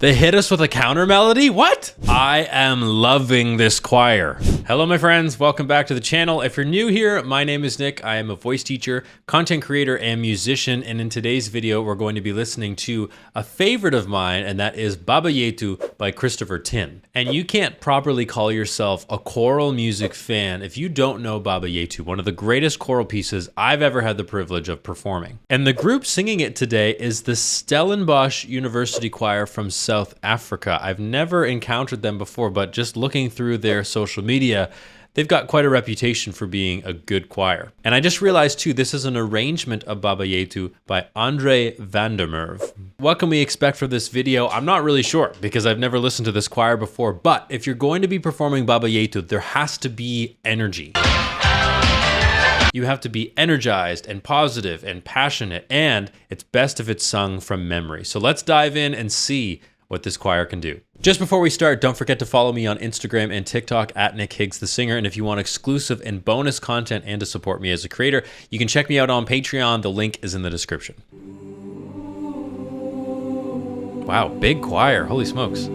They hit us with a counter melody? What? I am loving this choir. Hello, my friends. Welcome back to the channel. If you're new here, my name is Nick. I am a voice teacher, content creator, and musician. And in today's video, we're going to be listening to a favorite of mine, and that is Baba Yetu by Christopher Tin. And you can't properly call yourself a choral music fan if you don't know Baba Yetu, one of the greatest choral pieces I've ever had the privilege of performing. And the group singing it today is the Stellenbosch University Choir from South Africa. I've never encountered them before, but just looking through their social media, they've got quite a reputation for being a good choir. And I just realized too, this is an arrangement of Baba Yetu by Andre van der Merwe. What can we expect for this video? I'm not really sure because I've never listened to this choir before, but if you're going to be performing Baba Yetu, there has to be energy. You have to be energized and positive and passionate, and it's best if it's sung from memory. So let's dive in and see what this choir can do. Just before we start, don't forget to follow me on Instagram and TikTok at Nick Higgs the Singer. And if you want exclusive and bonus content and to support me as a creator, you can check me out on Patreon. The link is in the description. Wow, big choir. Holy smokes.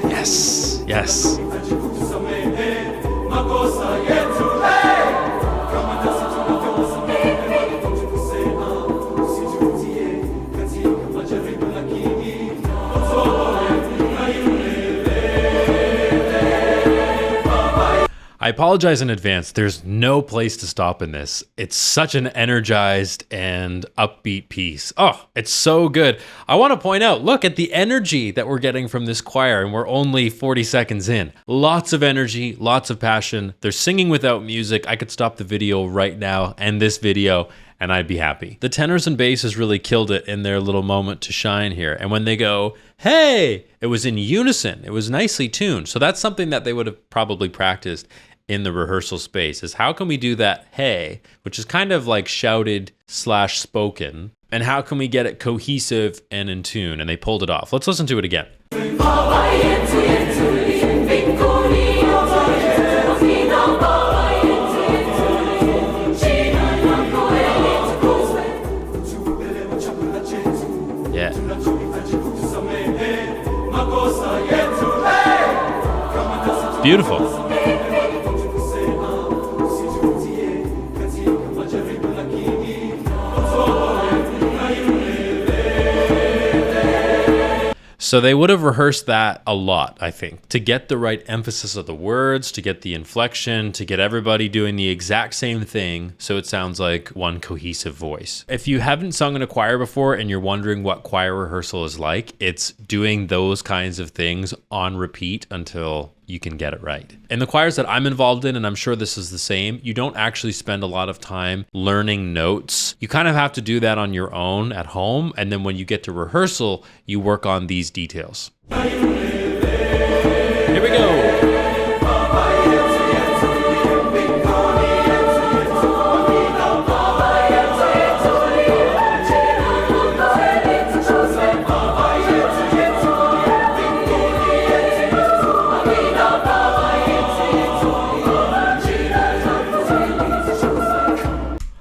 Yes, yes. I apologize in advance. There's no place to stop in this. It's such an energized and upbeat piece. Oh, it's so good. I want to point out, look at the energy that we're getting from this choir, and we're only 40 seconds in. Lots of energy, lots of passion. They're singing without music. I could stop the video right now and this video, and I'd be happy. The tenors and basses really killed it in their little moment to shine here. And when they go, hey, it was in unison. It was nicely tuned. So that's something that they would have probably practiced in the rehearsal space, is how can we do that hey, which is kind of like shouted / spoken, and how can we get it cohesive and in tune? And they pulled it off. Let's listen to it again. Yeah. Beautiful. So they would have rehearsed that a lot, I think, to get the right emphasis of the words, to get the inflection, to get everybody doing the exact same thing so it sounds like one cohesive voice. If you haven't sung in a choir before and you're wondering what choir rehearsal is like, it's doing those kinds of things on repeat until you can get it right. In the choirs that I'm involved in, and I'm sure this is the same, you don't actually spend a lot of time learning notes. You kind of have to do that on your own at home, and then when you get to rehearsal, you work on these details. Here we go.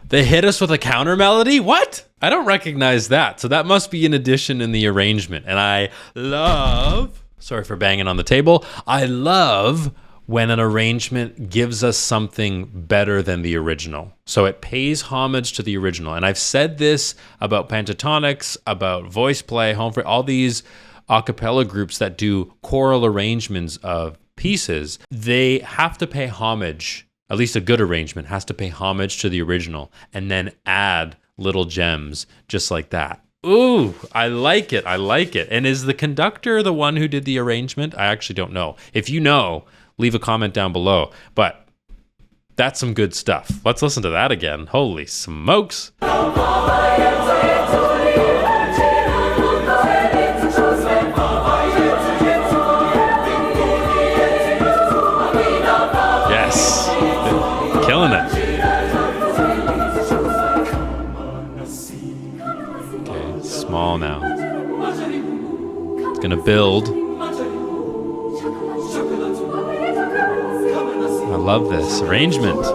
They hit us with a counter melody? What? I don't recognize that. So that must be an addition in the arrangement. And I love, sorry for banging on the table, I love when an arrangement gives us something better than the original. So it pays homage to the original. And I've said this about pentatonics, about voice play, home free, all these a cappella groups that do choral arrangements of pieces. They have to pay homage. At least a good arrangement has to pay homage to the original and then add little gems just like that. Ooh, I like it. I like it. And is the conductor the one who did the arrangement? I actually don't know. If you know, leave a comment down below. But that's some good stuff. Let's listen to that again. Holy smokes. Yes. Killing it. gonna build. I love this arrangement.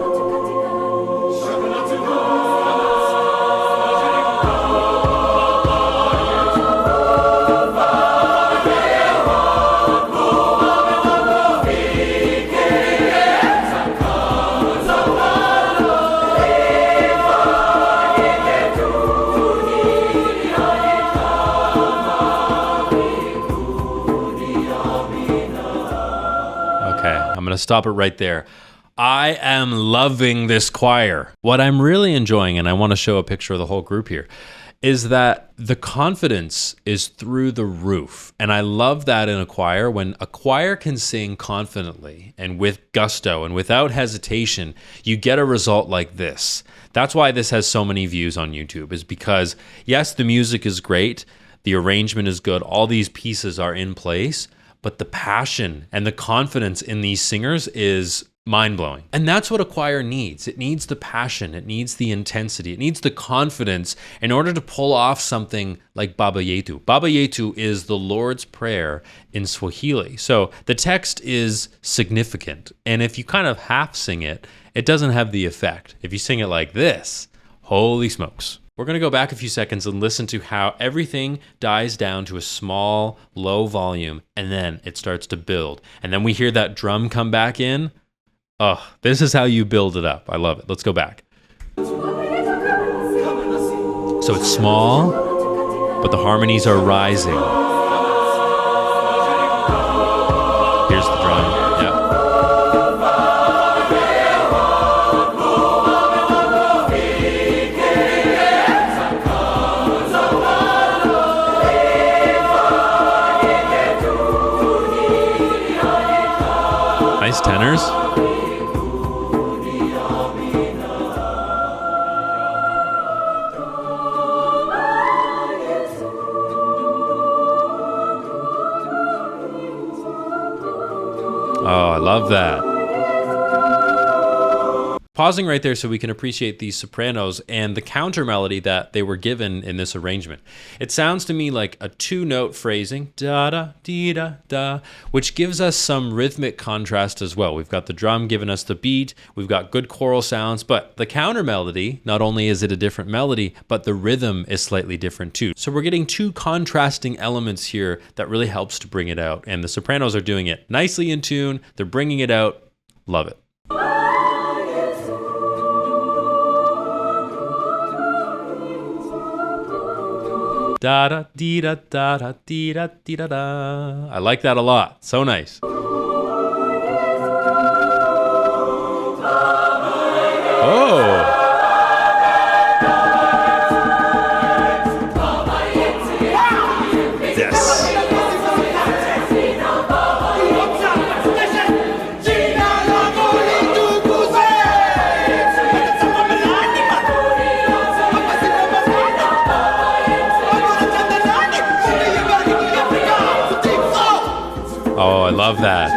I'm going to stop it right there. I am loving this choir. What I'm really enjoying, and I want to show a picture of the whole group here, is that the confidence is through the roof. And I love that in a choir. When a choir can sing confidently and with gusto and without hesitation, you get a result like this. That's why this has so many views on YouTube, is because, yes, the music is great, the arrangement is good, all these pieces are in place, but the passion and the confidence in these singers is mind-blowing. And that's what a choir needs. It needs the passion, it needs the intensity, it needs the confidence in order to pull off something like Baba Yetu. Baba Yetu is the Lord's Prayer in Swahili. So the text is significant. And if you kind of half sing it, it doesn't have the effect. If you sing it like this, holy smokes. We're going to go back a few seconds and listen to how everything dies down to a small, low volume, and then it starts to build. And then we hear that drum come back in. Oh, this is how you build it up. I love it. Let's go back. So it's small, but the harmonies are rising. Here's the drum. Yeah. Nice tenors. Oh, I love that. Pausing right there so we can appreciate these sopranos and the counter melody that they were given in this arrangement. It sounds to me like a two-note phrasing, da-da, dee-da-da, which gives us some rhythmic contrast as well. We've got the drum giving us the beat, we've got good choral sounds, but the counter melody, not only is it a different melody, but the rhythm is slightly different too. So we're getting two contrasting elements here that really helps to bring it out. And the sopranos are doing it nicely in tune, they're bringing it out, love it. Da da dee da da da dee da dee da da. I like that a lot. So nice. Oh. Yes. Oh, I love that.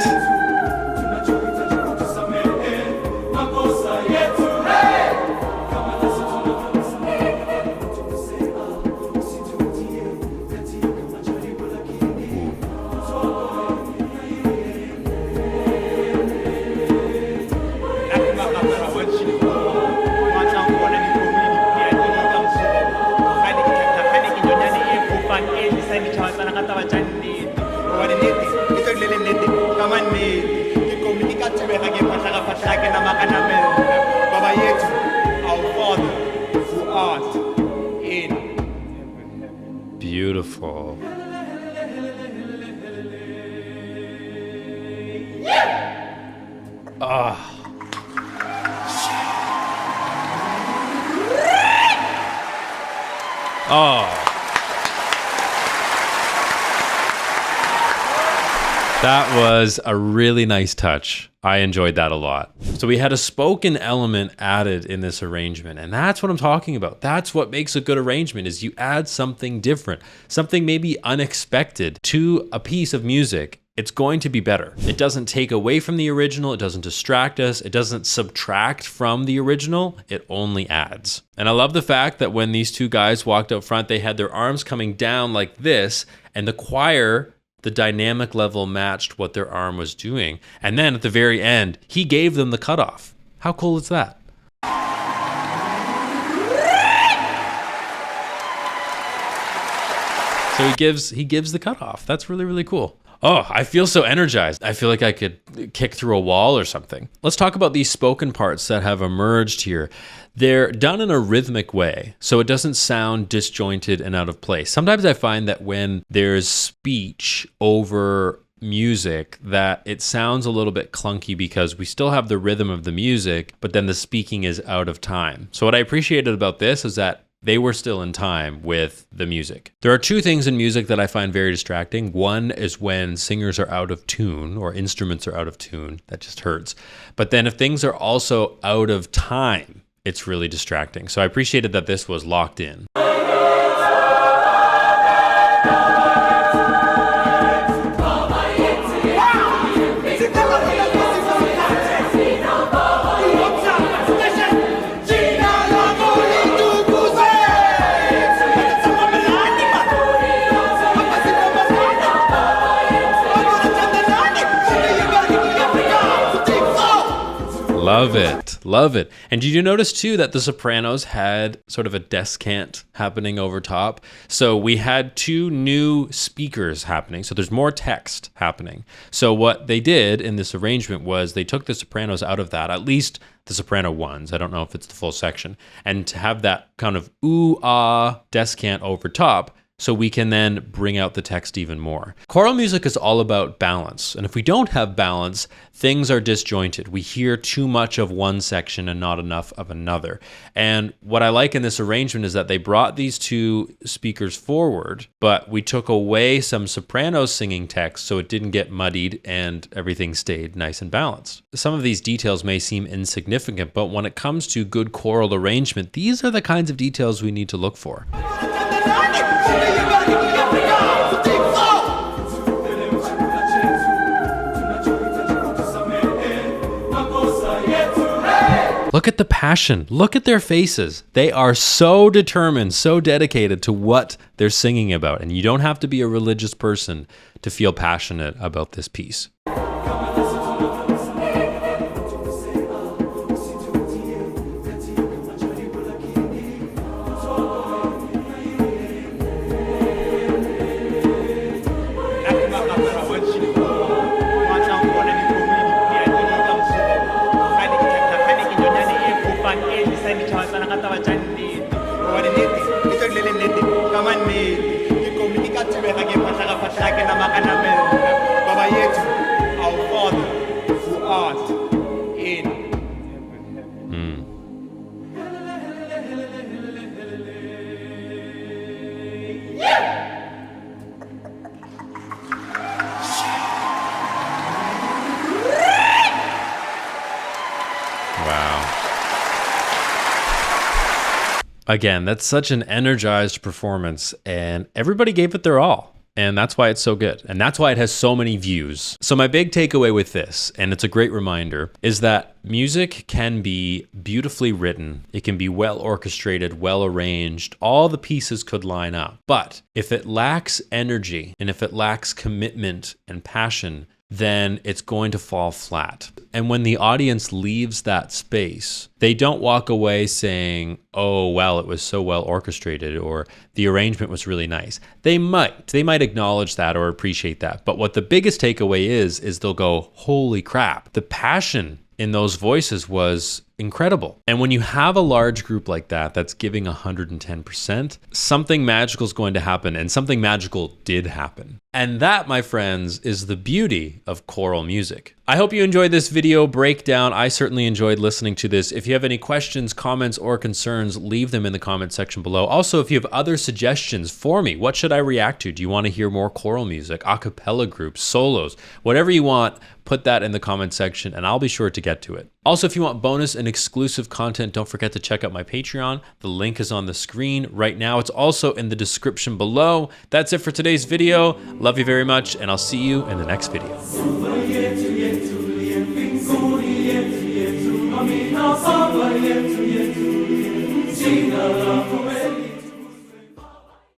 Baba Yetu, our Father, who art in heaven. Beautiful. Ah. Oh. That was a really nice touch. I enjoyed that a lot. So we had a spoken element added in this arrangement, and that's what I'm talking about. That's what makes a good arrangement, is you add something different, something maybe unexpected to a piece of music. It's going to be better. It doesn't take away from the original, it doesn't distract us, it doesn't subtract from the original, it only adds. And I love the fact that when these two guys walked up front, they had their arms coming down like this, and the choir The dynamic level matched what their arm was doing. And then at the very end, he gave them the cutoff. How cool is that? So he gives the cutoff. That's really, really cool. Oh, I feel so energized. I feel like I could kick through a wall or something. Let's talk about these spoken parts that have emerged here. They're done in a rhythmic way, so it doesn't sound disjointed and out of place. Sometimes I find that when there's speech over music, that it sounds a little bit clunky because we still have the rhythm of the music, but then the speaking is out of time. So what I appreciated about this is that they were still in time with the music. There are two things in music that I find very distracting. One is when singers are out of tune or instruments are out of tune. That just hurts. But then if things are also out of time, it's really distracting. So I appreciated that this was locked in. Love it. Love it. And did you notice too that the sopranos had sort of a descant happening over top? So we had two new speakers happening. So there's more text happening. So what they did in this arrangement was they took the sopranos out of that, at least the soprano ones. I don't know if it's the full section. And to have that kind of ooh-ah descant over top, so we can then bring out the text even more. Choral music is all about balance. And if we don't have balance, things are disjointed. We hear too much of one section and not enough of another. And what I like in this arrangement is that they brought these two speakers forward, but we took away some sopranos singing text so it didn't get muddied and everything stayed nice and balanced. Some of these details may seem insignificant, but when it comes to good choral arrangement, these are the kinds of details we need to look for. Look at the passion. Look at their faces. They are so determined, so dedicated to what they're singing about. And you don't have to be a religious person to feel passionate about this piece. Yetu, our Father who art in heaven. Wow. Again, that's such an energized performance, and everybody gave it their all. And that's why it's so good. And that's why it has so many views. So my big takeaway with this, and it's a great reminder, is that music can be beautifully written. It can be well orchestrated, well arranged. All the pieces could line up. But if it lacks energy and if it lacks commitment and passion, then it's going to fall flat. And when the audience leaves that space, they don't walk away saying, oh, well, it was so well orchestrated, or the arrangement was really nice. They might acknowledge that or appreciate that. But what the biggest takeaway is they'll go, holy crap, the passion in those voices was incredible. And when you have a large group like that, that's giving 110%, something magical is going to happen, and something magical did happen. And that, my friends, is the beauty of choral music. I hope you enjoyed this video breakdown. I certainly enjoyed listening to this. If you have any questions, comments, or concerns, leave them in the comment section below. Also, if you have other suggestions for me, what should I react to? Do you want to hear more choral music, a cappella groups, solos, whatever you want, put that in the comment section and I'll be sure to get to it. Also, if you want bonus and exclusive content, don't forget to check out my Patreon. The link is on the screen right now. It's also in the description below. That's it for today's video. Love you very much, and I'll see you in the next video. Sing